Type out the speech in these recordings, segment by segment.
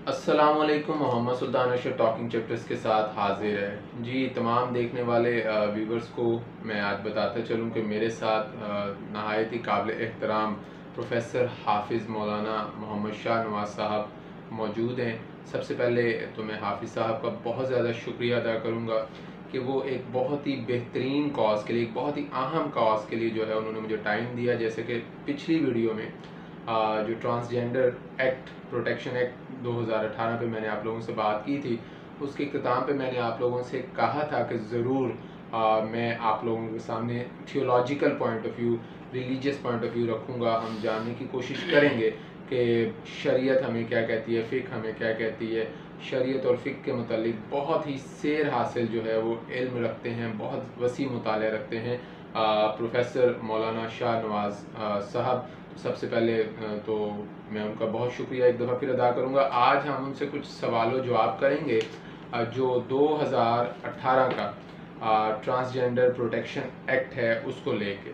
السلام علیکم، محمد سلطان اشر talking chapters کے ساتھ حاضر ہے جی۔ تمام دیکھنے والے ویورز کو میں آج بتاتا چلوں کہ میرے ساتھ نہایت ہی قابل احترام پروفیسر حافظ مولانا محمد شاہ نواز صاحب موجود ہیں۔ سب سے پہلے تو میں حافظ صاحب کا بہت زیادہ شکریہ ادا کروں گا کہ وہ ایک بہت ہی بہترین کاز کے لیے، ایک بہت ہی اہم کاز کے لیے جو ہے انہوں نے مجھے ٹائم دیا۔ جیسے کہ پچھلی ویڈیو میں جو ٹرانسجینڈر ایکٹ پروٹیکشن ایکٹ 2018 پہ میں نے آپ لوگوں سے بات کی تھی، اس کے اختتام پہ میں نے آپ لوگوں سے کہا تھا کہ ضرور میں آپ لوگوں کے سامنے theological point of view, religious point of view رکھوں گا۔ ہم جاننے کی کوشش کریں گے کہ شریعت ہمیں کیا کہتی ہے، فقہ ہمیں کیا کہتی ہے۔ شریعت اور فقہ کے متعلق بہت ہی سیر حاصل جو ہے وہ علم رکھتے ہیں، بہت وسیع مطالعہ رکھتے ہیں پروفیسر مولانا شاہ نواز صاحب۔ سب سے پہلے تو میں ان کا بہت شکریہ ایک دفعہ پھر ادا کروں گا۔ آج ہم ان سے کچھ سوال و جواب کریں گے جو 2018 کا ٹرانسجینڈر پروٹیکشن ایکٹ ہے اس کو لے کے۔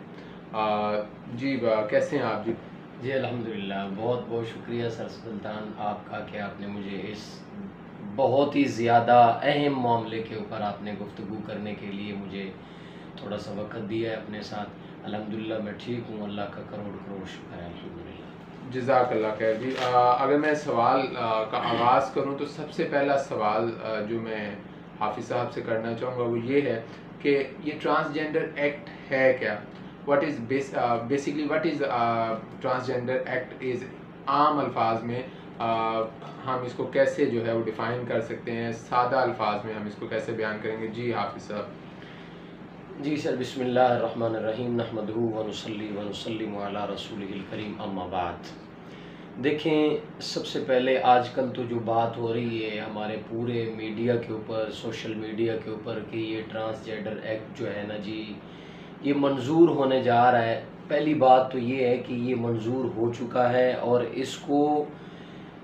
جی کیسے ہیں آپ؟ جی الحمدللہ، بہت بہت شکریہ سر سلطان آپ کا کہ آپ نے مجھے اس بہت ہی زیادہ اہم معاملے کے اوپر آپ نے گفتگو کرنے کے لیے مجھے تھوڑا سا وقت دیا ہے اپنے ساتھ۔ الحمدللہ میں ٹھیک ہوں، اللہ کا کروڑ کروڑ شکر ہے الحمدللہ۔ جزاک اللہ خیر جی۔ اگر میں سوال کا آغاز کروں تو سب سے پہلا سوال جو میں حافظ صاحب سے کرنا چاہوں گا وہ یہ ہے کہ یہ ٹرانسجینڈر ایکٹ ہے کیا؟ What is basically what is transgender act is, عام الفاظ میں ہم اس کو کیسے جو ہے وہ ڈیفائن کر سکتے ہیں، سادہ الفاظ میں ہم اس کو کیسے بیان کریں گے؟ جی حافظ صاحب۔ جی سر، بسم اللہ الرحمن الرحیم، نحمدہ ونصلی ونسلم علی رسولہ الکریم، اما بعد۔ دیکھیں، سب سے پہلے آج کل تو جو بات ہو رہی ہے ہمارے پورے میڈیا کے اوپر، سوشل میڈیا کے اوپر، کہ یہ ٹرانسجینڈر ایکٹ جو ہے نا جی یہ منظور ہونے جا رہا ہے۔ پہلی بات تو یہ ہے کہ یہ منظور ہو چکا ہے اور اس کو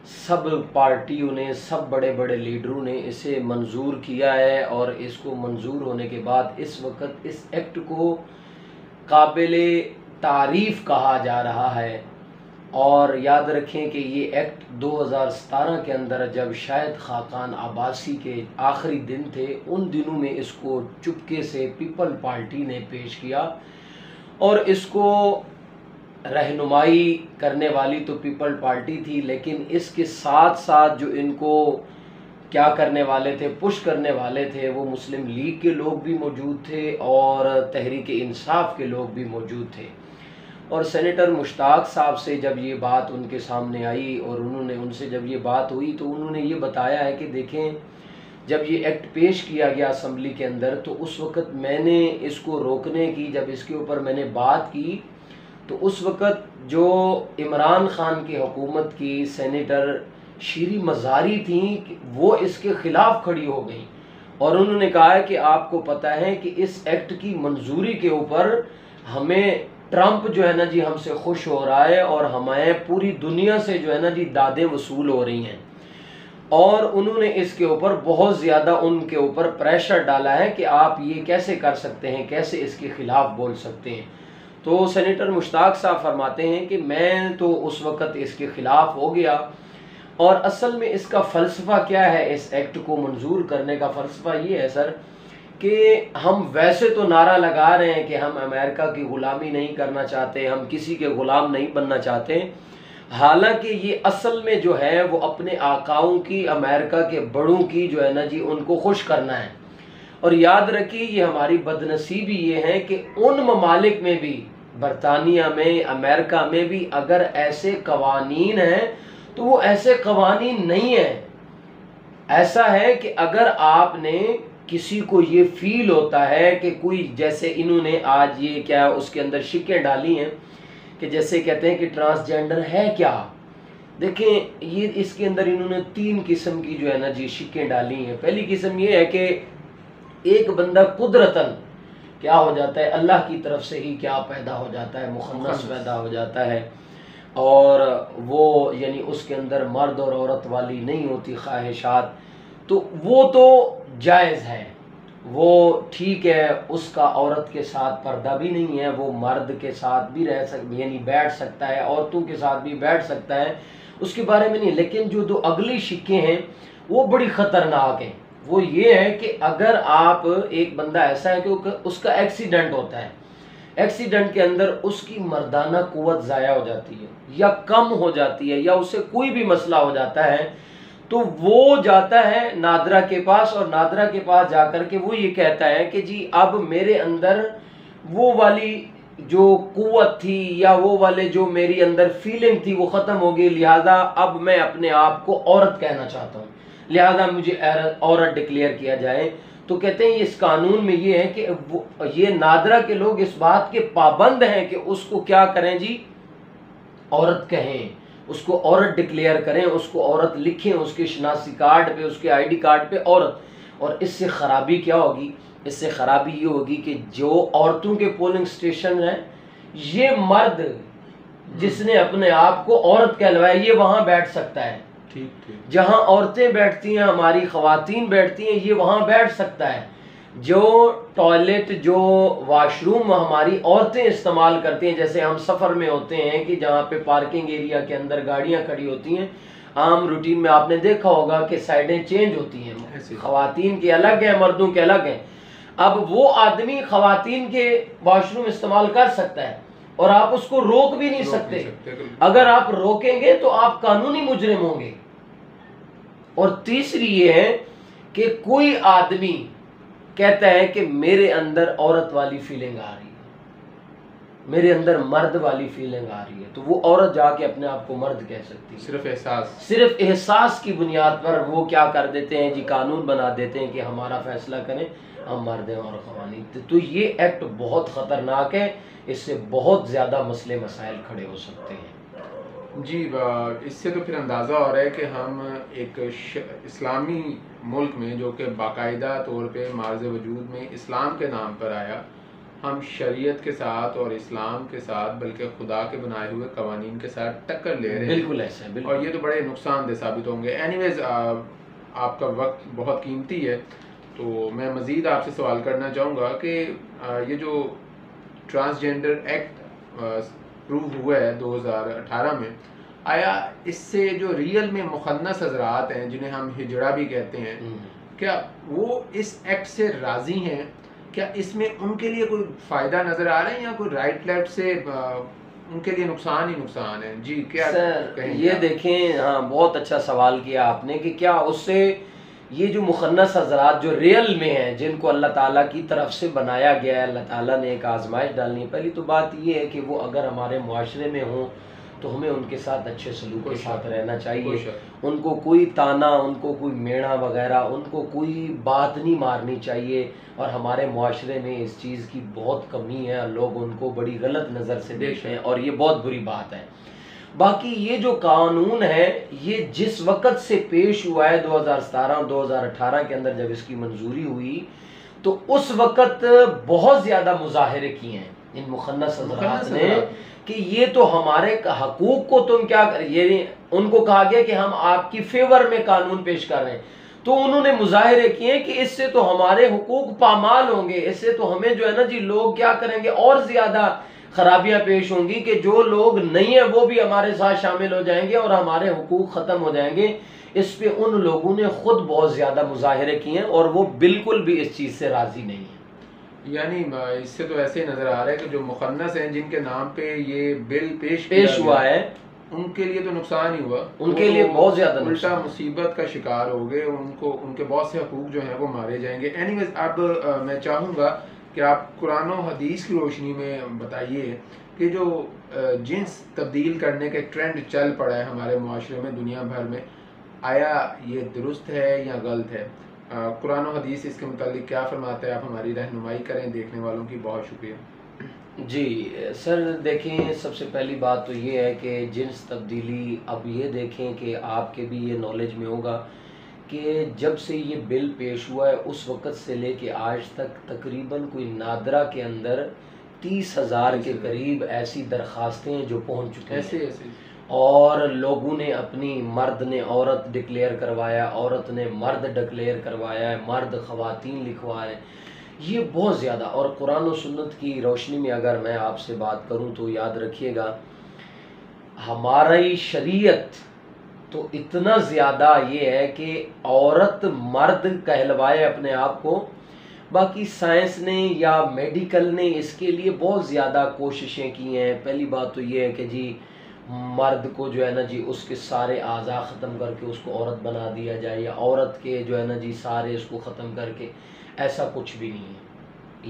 سب پارٹیوں نے، سب بڑے بڑے لیڈروں نے اسے منظور کیا ہے، اور اس کو منظور ہونے کے بعد اس وقت اس ایکٹ کو قابل تعریف کہا جا رہا ہے۔ اور یاد رکھیں کہ یہ ایکٹ 2017 کے اندر جب شاید خاقان عباسی کے آخری دن تھے، ان دنوں میں اس کو چپکے سے پیپل پارٹی نے پیش کیا، اور اس کو رہنمائی کرنے والی تو پیپل پارٹی تھی، لیکن اس کے ساتھ ساتھ جو ان کو کیا کرنے والے تھے، پش کرنے والے تھے، وہ مسلم لیگ کے لوگ بھی موجود تھے اور تحریک انصاف کے لوگ بھی موجود تھے۔ اور سینیٹر مشتاق صاحب سے جب یہ بات ان کے سامنے آئی اور انہوں نے ان سے جب یہ بات ہوئی تو انہوں نے یہ بتایا ہے کہ دیکھیں، جب یہ ایکٹ پیش کیا گیا اسمبلی کے اندر تو اس وقت میں نے اس کو روکنے کی، جب اس کے اوپر میں نے بات کی تو اس وقت جو عمران خان کی حکومت کی سینیٹر شیریں مزاری تھیں وہ اس کے خلاف کھڑی ہو گئیں، اور انہوں نے کہا ہے کہ آپ کو پتہ ہے کہ اس ایکٹ کی منظوری کے اوپر ہمیں ٹرمپ جو ہے نا جی ہم سے خوش ہو رہا ہے، اور ہمیں پوری دنیا سے جو ہے نا جی دادیں وصول ہو رہی ہیں، اور انہوں نے اس کے اوپر بہت زیادہ ان کے اوپر پریشر ڈالا ہے کہ آپ یہ کیسے کر سکتے ہیں، کیسے اس کے خلاف بول سکتے ہیں۔ تو سینیٹر مشتاق صاحب فرماتے ہیں کہ میں تو اس وقت اس کے خلاف ہو گیا، اور اصل میں اس کا فلسفہ کیا ہے، اس ایکٹ کو منظور کرنے کا فلسفہ یہ ہے سر کہ ہم ویسے تو نعرہ لگا رہے ہیں کہ ہم امریکہ کی غلامی نہیں کرنا چاہتے، ہم کسی کے غلام نہیں بننا چاہتے، حالانکہ یہ اصل میں جو ہے وہ اپنے آقاؤں کی، امریکہ کے بڑوں کی جو ہے نا جی ان کو خوش کرنا ہے۔ اور یاد رکھیے یہ ہماری بدنصیبی یہ ہے کہ ان ممالک میں بھی، برطانیہ میں، امریکہ میں بھی اگر ایسے قوانین ہیں تو وہ ایسے قوانین نہیں ہیں۔ ایسا ہے کہ اگر آپ نے کسی کو یہ فیل ہوتا ہے کہ کوئی، جیسے انہوں نے آج یہ کیا اس کے اندر شکیں ڈالی ہیں کہ جیسے کہتے ہیں کہ ٹرانسجینڈر ہے کیا، دیکھیں یہ اس کے اندر انہوں نے 3 قسم کی جو ہے نا جی شکیں ڈالی ہیں۔ پہلی قسم یہ ہے کہ ایک بندہ قدرتاً کیا ہو جاتا ہے، اللہ کی طرف سے ہی کیا پیدا ہو جاتا ہے، مخنث پیدا ہو جاتا ہے، اور وہ یعنی اس کے اندر مرد اور عورت والی نہیں ہوتی خواہشات، تو وہ تو جائز ہے، وہ ٹھیک ہے، اس کا عورت کے ساتھ پردہ بھی نہیں ہے، وہ مرد کے ساتھ بھی رہ سکتا، یعنی بیٹھ سکتا ہے، عورتوں کے ساتھ بھی بیٹھ سکتا ہے، اس کے بارے میں نہیں. لیکن جو دو اگلی شکیں ہیں وہ بڑی خطرناک ہیں. وہ یہ ہے کہ اگر آپ ایک بندہ ایسا ہے کہ اس کا ایکسیڈنٹ ہوتا ہے, ایکسیڈنٹ کے اندر اس کی مردانہ قوت ضائع ہو جاتی ہے یا کم ہو جاتی ہے یا اسے کوئی بھی مسئلہ ہو جاتا ہے, تو وہ جاتا ہے نادرہ کے پاس, اور نادرہ کے پاس جا کر کے وہ یہ کہتا ہے کہ جی اب میرے اندر وہ والی جو قوت تھی یا وہ والے جو میری اندر فیلنگ تھی وہ ختم ہو گئی, لہذا اب میں اپنے آپ کو عورت کہنا چاہتا ہوں, لہذا مجھے عورت ڈکلیئر کیا جائے. تو کہتے ہیں اس قانون میں یہ ہے کہ یہ نادرہ کے لوگ اس بات کے پابند ہیں کہ اس کو کیا کریں جی, عورت کہیں, اس کو عورت ڈکلیئر کریں, اس کو عورت لکھیں اس کے شناسی کارڈ پہ, اس کے آئی ڈی کارڈ پہ عورت. اور اس سے خرابی کیا ہوگی, اس سے خرابی یہ ہوگی کہ جو عورتوں کے پولنگ سٹیشن ہیں, یہ مرد جس نے اپنے آپ کو عورت کہلوایا یہ وہاں بیٹھ سکتا ہے, جہاں عورتیں بیٹھتی ہیں, ہماری خواتین بیٹھتی ہیں, یہ وہاں بیٹھ سکتا ہے. جو ٹوائلٹ, جو واش روم ہماری عورتیں استعمال کرتی ہیں, جیسے ہم سفر میں ہوتے ہیں کہ جہاں پہ پارکنگ ایریا کے اندر گاڑیاں کھڑی ہوتی ہیں, عام روٹین میں آپ نے دیکھا ہوگا کہ سائڈیں چینج ہوتی ہیں, خواتین کے الگ ہیں مردوں کے الگ ہیں. اب وہ آدمی خواتین کے واش روم استعمال کر سکتا ہے اور آپ اس کو روک بھی نہیں سکتے. اگر آپ روکیں گے تو آپ قانونی مجرم ہوں گے. اور تیسری یہ ہے کہ کوئی آدمی کہتا ہے کہ میرے اندر عورت والی فیلنگ آ رہی ہے, میرے اندر مرد والی فیلنگ آ رہی ہے, تو وہ عورت جا کے اپنے آپ کو مرد کہہ سکتی ہے. صرف احساس کی بنیاد پر وہ کیا کر دیتے ہیں جی, قانون بنا دیتے ہیں کہ ہمارا فیصلہ کریں, ہم مرد ہیں اور خواتین. تو یہ ایکٹ بہت خطرناک ہے, اس سے بہت زیادہ مسئلے مسائل کھڑے ہو سکتے ہیں. جی, اس سے تو پھر اندازہ ہو رہا ہے کہ ہم ایک اسلامی ملک میں جو کہ باقاعدہ طور پہ معرض وجود میں اسلام کے نام پر آیا, ہم شریعت کے ساتھ اور اسلام کے ساتھ بلکہ خدا کے بنائے ہوئے قوانین کے ساتھ ٹکر لے رہے ہیں. بالکل ایسا ہے, اور یہ تو بڑے نقصان دہ ثابت ہوں گے. اینی ویز, آپ کا وقت بہت قیمتی ہے, تو میں مزید آپ سے سوال کرنا چاہوں گا کہ یہ جو ٹرانسجینڈر ایکٹ پروو ہوا ہے 2018 میں, آیا اس سے جو ریئل میں مخنث حضرات ہیں جنہیں ہم ہجڑا بھی کہتے ہیں, کیا وہ اس ایکٹ سے راضی ہیں؟ کیا اس میں ان کے لیے کوئی فائدہ نظر آ رہا ہے یا کوئی رائٹ لیفٹ سے ان کے لیے نقصان ہی نقصان ہے؟ جی کیا کہیں؟ یہ دیکھیں, ہاں بہت اچھا سوال کیا آپ نے کہ کیا اس سے یہ جو مخنث حضرات جو ریئل میں ہیں, جن کو اللہ تعالیٰ کی طرف سے بنایا گیا ہے, اللہ تعالیٰ نے ایک آزمائش ڈالنی ہے. پہلی تو بات یہ ہے کہ وہ اگر ہمارے معاشرے میں ہوں تو ہمیں ان کے ساتھ اچھے سلوک کے ساتھ رہنا چاہیے. ان کو کوئی تانا, ان کو کوئی میڑا وغیرہ, ان کو کوئی بات نہیں مارنی چاہیے. اور ہمارے معاشرے میں اس چیز کی بہت کمی ہے, لوگ ان کو بڑی غلط نظر سے دیکھتے ہیں اور یہ بہت بری بات ہے. باقی یہ جو قانون ہے یہ جس وقت سے پیش ہوا ہے 2017 اور 2018 کے اندر جب اس کی منظوری ہوئی, تو اس وقت بہت زیادہ مظاہرے کیے ہیں ان مخنث حضرات نے کہ یہ تو ہمارے حقوق کو تم کیا کر, یہ ان کو کہا گیا کہ ہم آپ کی فیور میں قانون پیش کر رہے ہیں, تو انہوں نے مظاہرے کیے کہ اس سے تو ہمارے حقوق پامال ہوں گے, اس سے تو ہمیں جو ہے نا جی لوگ کیا کریں گے, اور زیادہ خرابیاں پیش ہوں گی کہ جو لوگ نہیں ہیں وہ بھی ہمارے ساتھ شامل ہو جائیں گے اور ہمارے حقوق ختم ہو جائیں گے. اس پہ ان لوگوں نے خود بہت زیادہ مظاہرے کیے ہیں اور وہ بالکل بھی اس چیز سے راضی نہیں ہیں. یعنی اس سے تو ایسے ہی نظر آ رہا ہے کہ جو مخنث ہیں جن کے نام پہ یہ بل پیش ہوا ہے, ان کے لیے تو نقصان ہی ہوا, ان کے لیے بہت زیادہ الٹا مصیبت کا شکار ہو گئے, ان کے بہت سے حقوق جو ہیں وہ مارے جائیں گے. اینی ویز, اب میں چاہوں گا کہ آپ قرآن و حدیث کی روشنی میں بتائیے کہ جو جنس تبدیل کرنے کا ٹرینڈ چل پڑا ہے ہمارے معاشرے میں, دنیا بھر میں, آیا یہ درست ہے یا غلط ہے؟ قرآن و حدیث اس کے متعلق کیا فرماتا ہے؟ آپ ہماری رہنمائی کریں, دیکھنے والوں کی بہت شکریہ. جی سر, دیکھیں سب سے پہلی بات تو یہ ہے کہ جنس تبدیلی, اب یہ دیکھیں کہ آپ کے بھی یہ نالج میں ہوگا کہ جب سے یہ بل پیش ہوا ہے اس وقت سے لے کے آج تک تقریباً کوئی نادرہ کے اندر 30,000 کے قریب ایسی درخواستیں جو پہنچ چکی ہیں, اور لوگوں نے اپنی, مرد نے عورت ڈکلیئر کروایا, عورت نے مرد ڈکلیئر کروایا ہے, مرد خواتین لکھوائے, یہ بہت زیادہ. اور قرآن و سنت کی روشنی میں اگر میں آپ سے بات کروں تو یاد رکھیے گا, ہماری شریعت تو اتنا زیادہ یہ ہے کہ عورت مرد کہلوائے اپنے آپ کو. باقی سائنس نے یا میڈیکل نے اس کے لیے بہت زیادہ کوششیں کی ہیں. پہلی بات تو یہ ہے کہ جی مرد کو جو ہے نا جی اس کے سارے اعضاء ختم کر کے اس کو عورت بنا دیا جائے، یا عورت کے جو ہے نا جی سارے اس کو ختم کر کے. ایسا کچھ بھی نہیں ہے.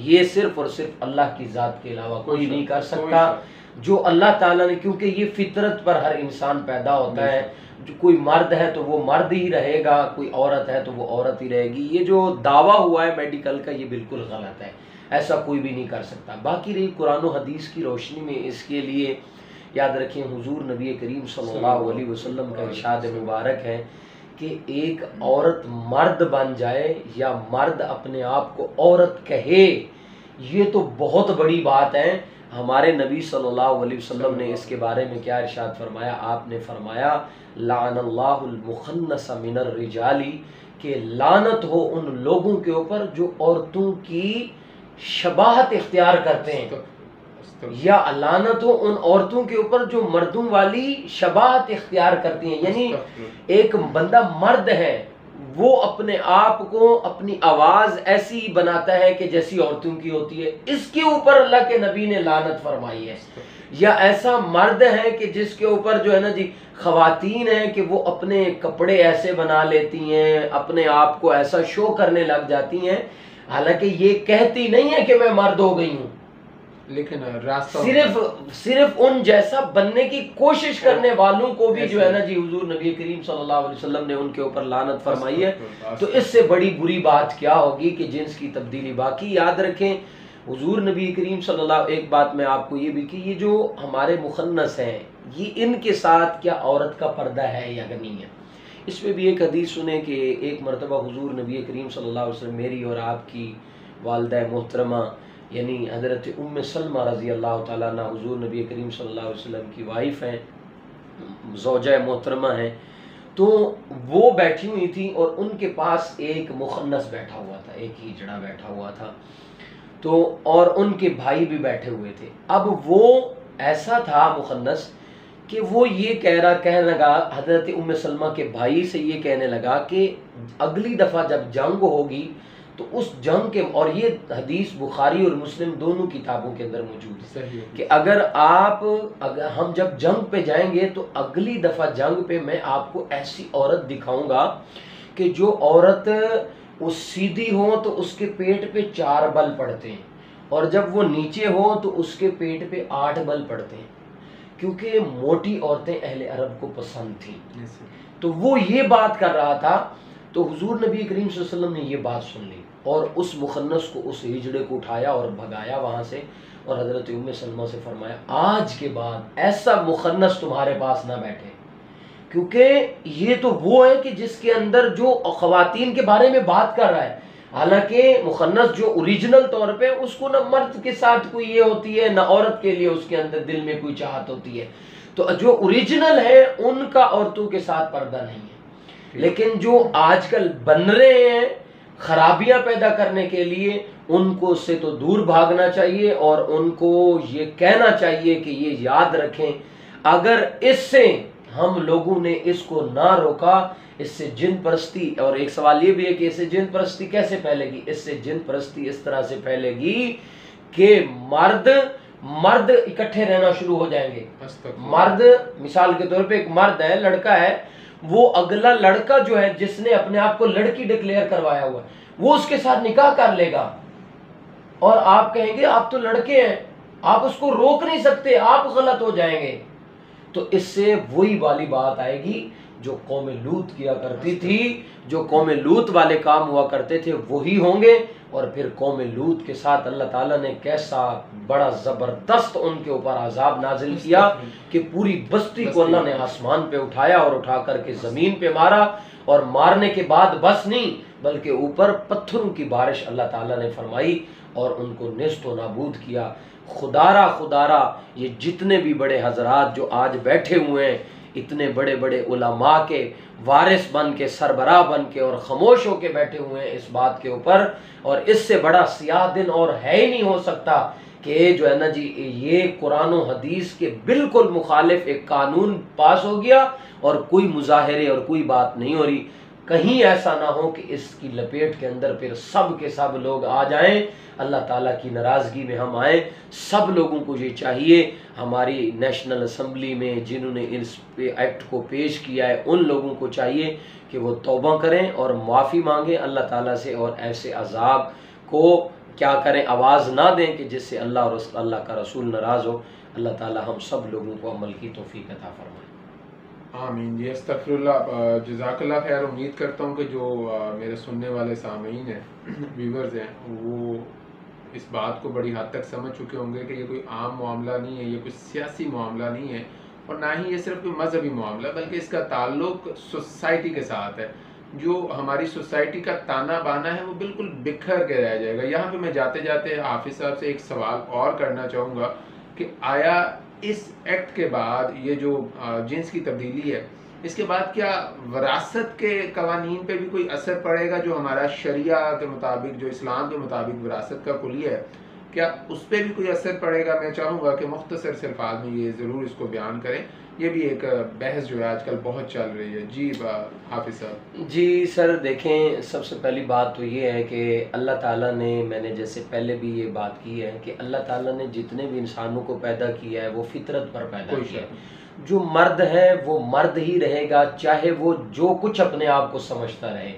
یہ صرف اور صرف اللہ کی ذات کے علاوہ کوئی نہیں کر سکتا. جو اللہ تعالیٰ نے، کیونکہ یہ فطرت پر ہر انسان پیدا ہوتا ہے، جو کوئی مرد ہے تو وہ مرد ہی رہے گا، کوئی عورت ہے تو وہ عورت ہی رہے گی. یہ جو دعویٰ ہوا ہے میڈیکل کا یہ بالکل غلط ہے، ایسا کوئی بھی نہیں کر سکتا. باقی رہی قرآن و حدیث کی روشنی میں، اس کے لیے یاد رکھیں حضور نبی کریم صلی اللہ علیہ وسلم کا ارشاد مبارک ہے کہ ایک عورت مرد بن جائے یا مرد اپنے آپ کو عورت کہے، یہ تو بہت بڑی بات ہے. ہمارے نبی صلی اللہ علیہ وسلم نے اس کے بارے میں کیا ارشاد فرمایا؟ آپ نے فرمایا لعن اللہ المخنث من الرجال، کہ لعنت ہو ان لوگوں کے اوپر جو عورتوں کی شباہت اختیار کرتے ہیں، یا لعنت ہو ان عورتوں کے اوپر جو مردوں والی شباہت اختیار کرتی ہیں. یعنی ایک بندہ مرد ہے، وہ اپنے آپ کو اپنی آواز ایسی بناتا ہے کہ جیسی عورتوں کی ہوتی ہے، اس کے اوپر اللہ کے نبی نے لعنت فرمائی ہے. یا ایسا مرد ہے کہ جس کے اوپر جو ہے نا جی خواتین ہیں کہ وہ اپنے کپڑے ایسے بنا لیتی ہیں، اپنے آپ کو ایسا شو کرنے لگ جاتی ہیں، حالانکہ یہ کہتی نہیں ہے کہ میں مرد ہو گئی ہوں، لیکن راستہ صرف ان جیسا بننے کی کوشش کرنے والوں کو بھی جو ہے نا جی حضور نبی کریم صلی اللہ علیہ وسلم نے ان کے اوپر لعنت فرمائی ہے. تو اس سے بڑی بری بات کیا ہوگی کہ جنس کی تبدیلی. باقی یاد رکھیں حضور نبی کریم صلی اللہ، ایک بات میں آپ کو یہ بھی کہ یہ جو ہمارے مخنث ہیں یہ ان کے ساتھ کیا عورت کا پردہ ہے یا نہیں ہے. اس میں بھی ایک حدیث سنیں کہ ایک مرتبہ حضور نبی کریم صلی اللہ علیہ وسلم، میری اور آپ کی والدہ محترمہ یعنی حضرت ام سلمہ رضی اللہ تعالیٰ عنہ، حضور نبی کریم صلی اللہ علیہ وسلم کی وائف ہیں، زوجہ محترمہ ہیں، تو وہ بیٹھی ہوئی تھیں اور ان کے پاس ایک مخنث بیٹھا ہوا تھا، ایک ہجڑا بیٹھا ہوا تھا، تو اور ان کے بھائی بھی بیٹھے ہوئے تھے. اب وہ ایسا تھا مخنث کہ وہ یہ کہنے لگا، حضرت ام سلمہ کے بھائی سے یہ کہنے لگا کہ اگلی دفعہ جب جنگ ہوگی تو اس جنگ کے، اور یہ حدیث بخاری اور مسلم دونوں کتابوں کے اندر موجود ہے کہ اگر ہم جب جنگ پہ جائیں گے تو اگلی دفعہ جنگ پہ میں آپ کو ایسی عورت دکھاؤں گا کہ جو عورت اس سیدھی ہو تو اس کے پیٹ پہ 4 بل پڑتے ہیں، اور جب وہ نیچے ہو تو اس کے پیٹ پہ 8 بل پڑتے ہیں، کیونکہ موٹی عورتیں اہل عرب کو پسند تھیں. تو وہ یہ بات کر رہا تھا، تو حضور نبی کریم صلی اللہ علیہ وسلم نے یہ بات سن لی اور اس مخنث کو، اس ہجڑے کو اٹھایا اور بھگایا وہاں سے، اور حضرت ام سلمہ سے فرمایا آج کے بعد ایسا مخنث تمہارے پاس نہ بیٹھے، کیونکہ یہ تو وہ ہے کہ جس کے اندر جو خواتین کے بارے میں بات کر رہا ہے، حالانکہ مخنث جو اوریجنل طور پہ اس کو نہ مرد کے ساتھ کوئی یہ ہوتی ہے نہ عورت کے لیے اس کے اندر دل میں کوئی چاہت ہوتی ہے. تو جو اوریجنل ہے ان کا عورتوں کے ساتھ پردہ نہیں ہے. لیکن جو آج کل بن رہے ہیں خرابیاں پیدا کرنے کے لیے، ان کو اس سے تو دور بھاگنا چاہیے، اور ان کو یہ کہنا چاہیے کہ یہ یاد رکھیں اگر اس سے ہم لوگوں نے اس کو نہ روکا، اس سے جن پرستی، اور ایک سوال یہ بھی ہے کہ اس سے جن پرستی کیسے پھیلے گی؟ اس سے جن پرستی اس طرح سے پھیلے گی کہ مرد اکٹھے رہنا شروع ہو جائیں گے. مرد مثال کے طور پہ ایک مرد ہے، لڑکا ہے، وہ اگلا لڑکا جو ہے جس نے اپنے آپ کو لڑکی ڈکلیئر کروایا ہوا ہے وہ اس کے ساتھ نکاح کر لے گا، اور آپ کہیں گے آپ تو لڑکے ہیں، آپ اس کو روک نہیں سکتے، آپ غلط ہو جائیں گے. تو اس سے وہی والی بات آئے گی جو قوم لوط کیا کرتی تھی، جو قوم لوط والے کام ہوا کرتے تھے وہی ہوں گے. اور پھر قوم لوط کے ساتھ اللہ تعالیٰ نے کیسا بڑا زبردست ان کے اوپر عذاب نازل کیا کہ پوری بستی کو اللہ نے آسمان پہ اٹھایا اور اٹھا کر کے زمین پہ مارا، اور مارنے کے بعد بس نہیں بلکہ اوپر پتھروں کی بارش اللہ تعالیٰ نے فرمائی اور ان کو نیست و نابود کیا. خدارا یہ جتنے بھی بڑے حضرات جو آج بیٹھے ہوئے ہیں، اتنے بڑے بڑے علماء کے وارث بن کے، سربراہ بن کے اور خاموش ہو کے بیٹھے ہوئے ہیں اس بات کے اوپر، اور اس سے بڑا سیاہ دن اور ہے ہی نہیں ہو سکتا کہ جو ہے نا جی یہ قرآن و حدیث کے بالکل مخالف ایک قانون پاس ہو گیا، اور کوئی مظاہرے اور کوئی بات نہیں ہو رہی، کہیں ایسا نہ ہو کہ اس کی لپیٹ کے اندر پھر سب کے سب لوگ آ جائیں، اللہ تعالیٰ کی ناراضگی میں ہم آئیں۔ سب لوگوں کو یہ چاہیے، ہماری نیشنل اسمبلی میں جنہوں نے اس ایکٹ کو پیش کیا ہے ان لوگوں کو چاہیے کہ وہ توبہ کریں اور معافی مانگیں اللہ تعالیٰ سے، اور ایسے عذاب کو کیا کریں، آواز نہ دیں کہ جس سے اللہ اور اللہ کا رسول ناراض ہو۔ اللہ تعالیٰ ہم سب لوگوں کو عمل کی توفیق عطا فرمائے۔ آمین جی، استغفر اللہ۔ جزاک اللہ خیر۔ امید کرتا ہوں کہ جو میرے سننے والے سامعین ہیں، ویورز ہیں، وہ اس بات کو بڑی حد تک سمجھ چکے ہوں گے کہ یہ کوئی عام معاملہ نہیں ہے، یہ کوئی سیاسی معاملہ نہیں ہے، اور نہ ہی یہ صرف کوئی مذہبی معاملہ، بلکہ اس کا تعلق سوسائٹی کے ساتھ ہے۔ جو ہماری سوسائٹی کا تانا بانا ہے وہ بالکل بکھر کے رہ جائے گا۔ یہاں پہ میں جاتے جاتے حافظ صاحب سے ایک سوال اور کرنا چاہوں گا کہ آیا اس ایکٹ کے بعد یہ جو جنس کی تبدیلی ہے، اس کے بعد کیا وراثت کے قوانین پہ بھی کوئی اثر پڑے گا؟ جو ہمارا شریعہ کے مطابق، جو اسلام کے مطابق وراثت کا کلیہ ہے، کیا اس پہ بھی کوئی اثر پڑے گا؟ میں چاہوں گا کہ مختصر سے الفاظ میں یہ ضرور اس کو بیان کریں۔ یہ بھی ایک بحث جو ہے آج کل بہت چل رہی ہے۔ جی حافظ صاحب۔ جی سر، دیکھیں سب سے پہلی بات تو یہ ہے کہ اللہ تعالیٰ نے، میں نے جیسے پہلے بھی یہ بات کی ہے کہ اللہ تعالیٰ نے جتنے بھی انسانوں کو پیدا کیا ہے وہ فطرت پر پیدا کیا ہے۔ جو مرد ہے وہ مرد ہی رہے گا، چاہے وہ جو کچھ اپنے آپ کو سمجھتا رہے۔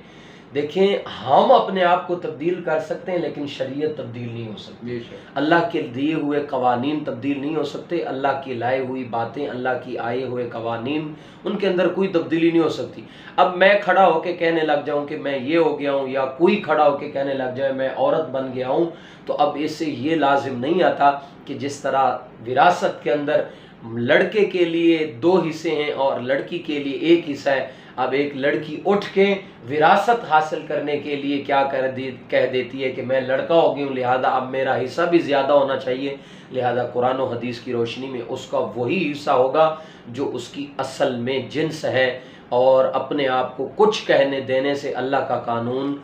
دیکھیں ہم اپنے آپ کو تبدیل کر سکتے ہیں لیکن شریعت تبدیل نہیں ہو سکتی، اللہ کے دیے ہوئے قوانین تبدیل نہیں ہو سکتے، اللہ کی لائے ہوئی باتیں، اللہ کی آئے ہوئے قوانین، ان کے اندر کوئی تبدیلی نہیں ہو سکتی۔ اب میں کھڑا ہو کے کہنے لگ جاؤں کہ میں یہ ہو گیا ہوں، یا کوئی کھڑا ہو کے کہنے لگ جائے میں عورت بن گیا ہوں، تو اب اس سے یہ لازم نہیں آتا کہ جس طرح وراثت کے اندر لڑکے کے لیے 2 حصے ہیں اور لڑکی کے لیے 1 حصہ ہے، اب ایک لڑکی اٹھ کے وراثت حاصل کرنے کے لیے کیا کہہ دیتی ہے کہ میں لڑکا ہو گئی ہوں، لہذا اب میرا حصہ بھی زیادہ ہونا چاہیے، لہذا قرآن و حدیث کی روشنی میں اس کا وہی حصہ ہوگا جو اس کی اصل میں جنس ہے، اور اپنے آپ کو کچھ کہنے دینے سے اللہ کا قانون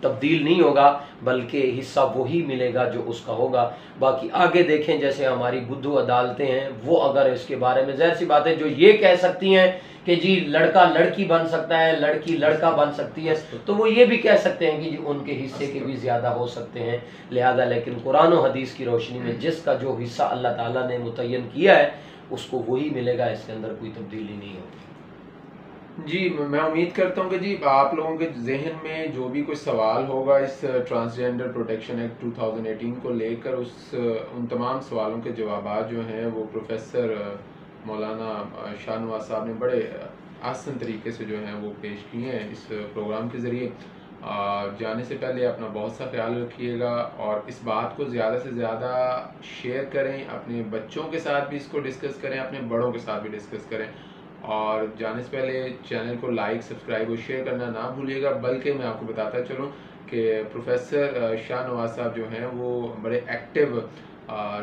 تبدیل نہیں ہوگا، بلکہ حصہ وہی ملے گا جو اس کا ہوگا۔ باقی آگے دیکھیں جیسے ہماری بدھو عدالتیں ہیں، وہ اگر اس کے بارے میں ظاہر سی بات ہے جو یہ کہہ سکتی ہیں کہ جی لڑکا لڑکی بن سکتا ہے، لڑکی لڑکا بن سکتی ہے، تو وہ یہ بھی کہہ سکتے ہیں کہ جی ان کے حصے کے بھی زیادہ ہو سکتے ہیں، لہذا لیکن قرآن و حدیث کی روشنی میں جس کا جو حصہ اللہ تعالیٰ نے متعین کیا ہے اس کو وہی ملے گا، اس کے اندر کوئی تبدیلی نہیں ہوگی۔ جی میں امید کرتا ہوں کہ جی آپ لوگوں کے ذہن میں جو بھی کوئی سوال ہوگا اس ٹرانسجینڈر پروٹیکشن ایکٹ 2018 کو لے کر، ان تمام سوالوں کے جوابات جو ہیں وہ پروفیسر مولانا شاہ نواز صاحب نے بڑے آسان طریقے سے جو ہیں وہ پیش کیے ہیں اس پروگرام کے ذریعے۔ جانے سے پہلے اپنا بہت سا خیال رکھیے گا، اور اس بات کو زیادہ سے زیادہ شیئر کریں، اپنے بچوں کے ساتھ بھی اس کو ڈسکس کریں، اپنے بڑوں کے ساتھ بھی ڈسکس کریں، اور جانے سے پہلے چینل کو لائک، سبسکرائب اور شیئر کرنا نہ بھولیے گا۔ بلکہ میں آپ کو بتاتا چلوں کہ پروفیسر شاہ نواز صاحب جو ہیں وہ بڑے ایکٹیو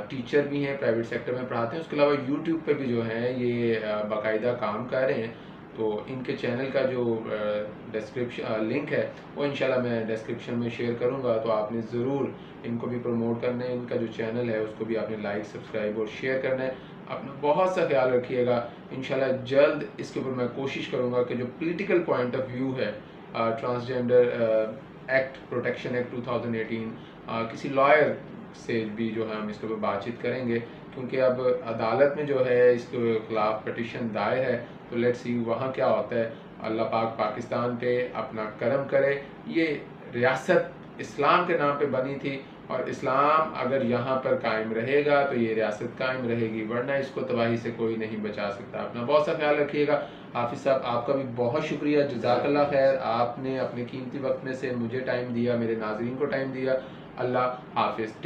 ٹیچر بھی ہیں، پرائیویٹ سیکٹر میں پڑھاتے ہیں، اس کے علاوہ یوٹیوب پہ بھی جو ہیں یہ باقاعدہ کام کر رہے ہیں۔ تو ان کے چینل کا جو ڈسکرپشن لنک ہے وہ انشاءاللہ میں ڈسکرپشن میں شیئر کروں گا، تو آپ نے ضرور ان کو بھی پروموٹ کرنا ہے، ان کا جو چینل ہے اس کو بھی آپ نے لائک، سبسکرائب اور شیئر کرنا ہے۔ اپنا بہت سا خیال رکھیے گا، انشاءاللہ جلد اس کے اوپر میں کوشش کروں گا کہ جو پولیٹیکل پوائنٹ آف ویو ہے ٹرانسجینڈر ایکٹ پروٹیکشن ایکٹ 2018، کسی لائر سے بھی جو ہے ہم اس کے اوپر بات چیت کریں گے، کیونکہ اب عدالت میں جو ہے اس کے خلاف پٹیشن دائر ہے، تو لیٹ سی وہاں کیا ہوتا ہے۔ اللہ پاک پاکستان پہ اپنا کرم کرے۔ یہ ریاست اسلام کے نام پہ بنی تھی، اور اسلام اگر یہاں پر قائم رہے گا تو یہ ریاست قائم رہے گی، ورنہ اس کو تباہی سے کوئی نہیں بچا سکتا۔ اپنا بہت سا خیال رکھیے گا۔ حافظ صاحب آپ کا بھی بہت شکریہ، جزاک اللہ خیر، آپ نے اپنے قیمتی وقت میں سے مجھے ٹائم دیا، میرے ناظرین کو ٹائم دیا۔ اللہ حافظ۔